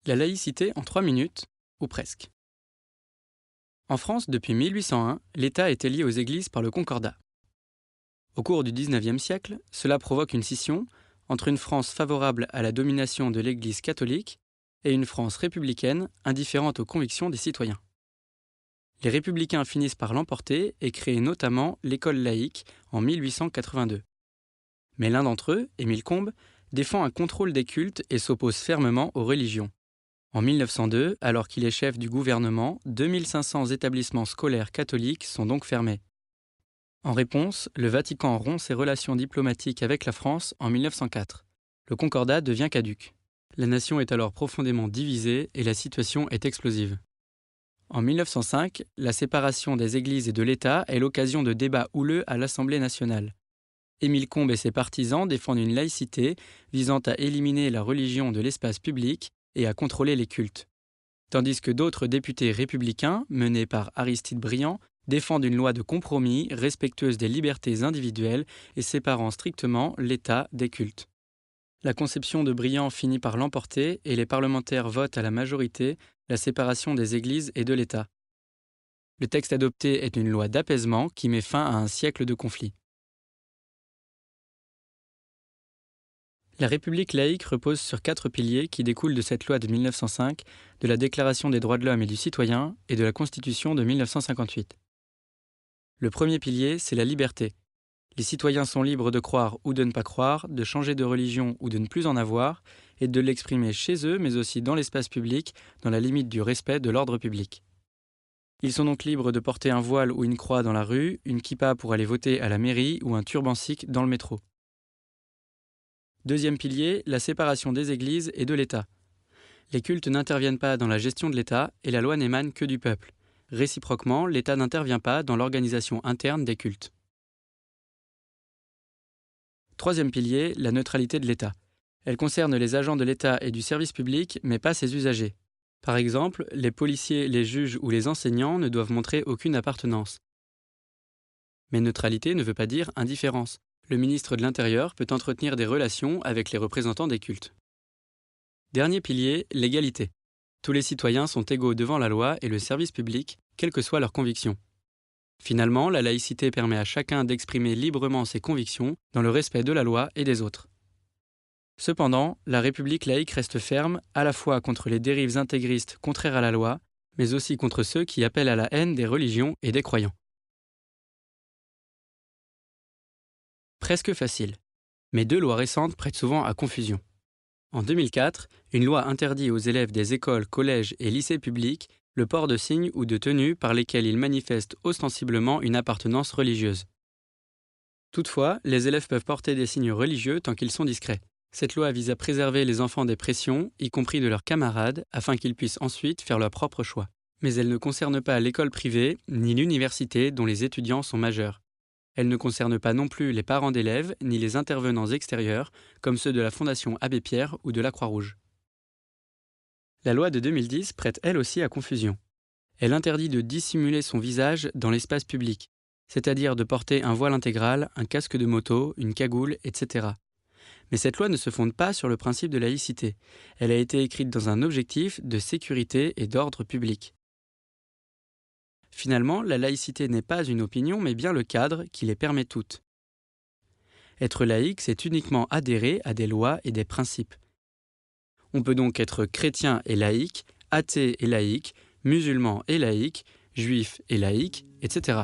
La laïcité en 3 minutes, ou presque. En France, depuis 1801, l'État était lié aux églises par le Concordat. Au cours du XIXe siècle, cela provoque une scission entre une France favorable à la domination de l'Église catholique et une France républicaine indifférente aux convictions des citoyens. Les républicains finissent par l'emporter et créent notamment l'école laïque en 1882. Mais l'un d'entre eux, Émile Combes, défend un contrôle des cultes et s'oppose fermement aux religions. En 1902, alors qu'il est chef du gouvernement, 2500 établissements scolaires catholiques sont donc fermés. En réponse, le Vatican rompt ses relations diplomatiques avec la France en 1904. Le Concordat devient caduc. La nation est alors profondément divisée et la situation est explosive. En 1905, la séparation des églises et de l'État est l'occasion de débats houleux à l'Assemblée nationale. Émile Combes et ses partisans défendent une laïcité visant à éliminer la religion de l'espace public et à contrôler les cultes. Tandis que d'autres députés républicains, menés par Aristide Briand, défendent une loi de compromis respectueuse des libertés individuelles et séparant strictement l'État des cultes. La conception de Briand finit par l'emporter et les parlementaires votent à la majorité la séparation des églises et de l'État. Le texte adopté est une loi d'apaisement qui met fin à un siècle de conflits. La République laïque repose sur 4 piliers qui découlent de cette loi de 1905, de la Déclaration des droits de l'homme et du citoyen et de la Constitution de 1958. Le premier pilier, c'est la liberté. Les citoyens sont libres de croire ou de ne pas croire, de changer de religion ou de ne plus en avoir, et de l'exprimer chez eux, mais aussi dans l'espace public, dans la limite du respect de l'ordre public. Ils sont donc libres de porter un voile ou une croix dans la rue, une kippa pour aller voter à la mairie ou un turban sikh dans le métro. Deuxième pilier, la séparation des églises et de l'État. Les cultes n'interviennent pas dans la gestion de l'État et la loi n'émane que du peuple. Réciproquement, l'État n'intervient pas dans l'organisation interne des cultes. Troisième pilier, la neutralité de l'État. Elle concerne les agents de l'État et du service public, mais pas ses usagers. Par exemple, les policiers, les juges ou les enseignants ne doivent montrer aucune appartenance. Mais neutralité ne veut pas dire indifférence. Le ministre de l'Intérieur peut entretenir des relations avec les représentants des cultes. Dernier pilier, l'égalité. Tous les citoyens sont égaux devant la loi et le service public, quelles que soient leurs convictions. Finalement, la laïcité permet à chacun d'exprimer librement ses convictions dans le respect de la loi et des autres. Cependant, la République laïque reste ferme à la fois contre les dérives intégristes contraires à la loi, mais aussi contre ceux qui appellent à la haine des religions et des croyants. Presque facile. Mais 2 lois récentes prêtent souvent à confusion. En 2004, une loi interdit aux élèves des écoles, collèges et lycées publics le port de signes ou de tenues par lesquels ils manifestent ostensiblement une appartenance religieuse. Toutefois, les élèves peuvent porter des signes religieux tant qu'ils sont discrets. Cette loi vise à préserver les enfants des pressions, y compris de leurs camarades, afin qu'ils puissent ensuite faire leur propre choix. Mais elle ne concerne pas l'école privée ni l'université dont les étudiants sont majeurs. Elle ne concerne pas non plus les parents d'élèves ni les intervenants extérieurs, comme ceux de la Fondation Abbé Pierre ou de la Croix-Rouge. La loi de 2010 prête elle aussi à confusion. Elle interdit de dissimuler son visage dans l'espace public, c'est-à-dire de porter un voile intégral, un casque de moto, une cagoule, etc. Mais cette loi ne se fonde pas sur le principe de laïcité. Elle a été écrite dans un objectif de sécurité et d'ordre public. Finalement, la laïcité n'est pas une opinion, mais bien le cadre qui les permet toutes. Être laïque, c'est uniquement adhérer à des lois et des principes. On peut donc être chrétien et laïque, athée et laïque, musulman et laïque, juif et laïque, etc.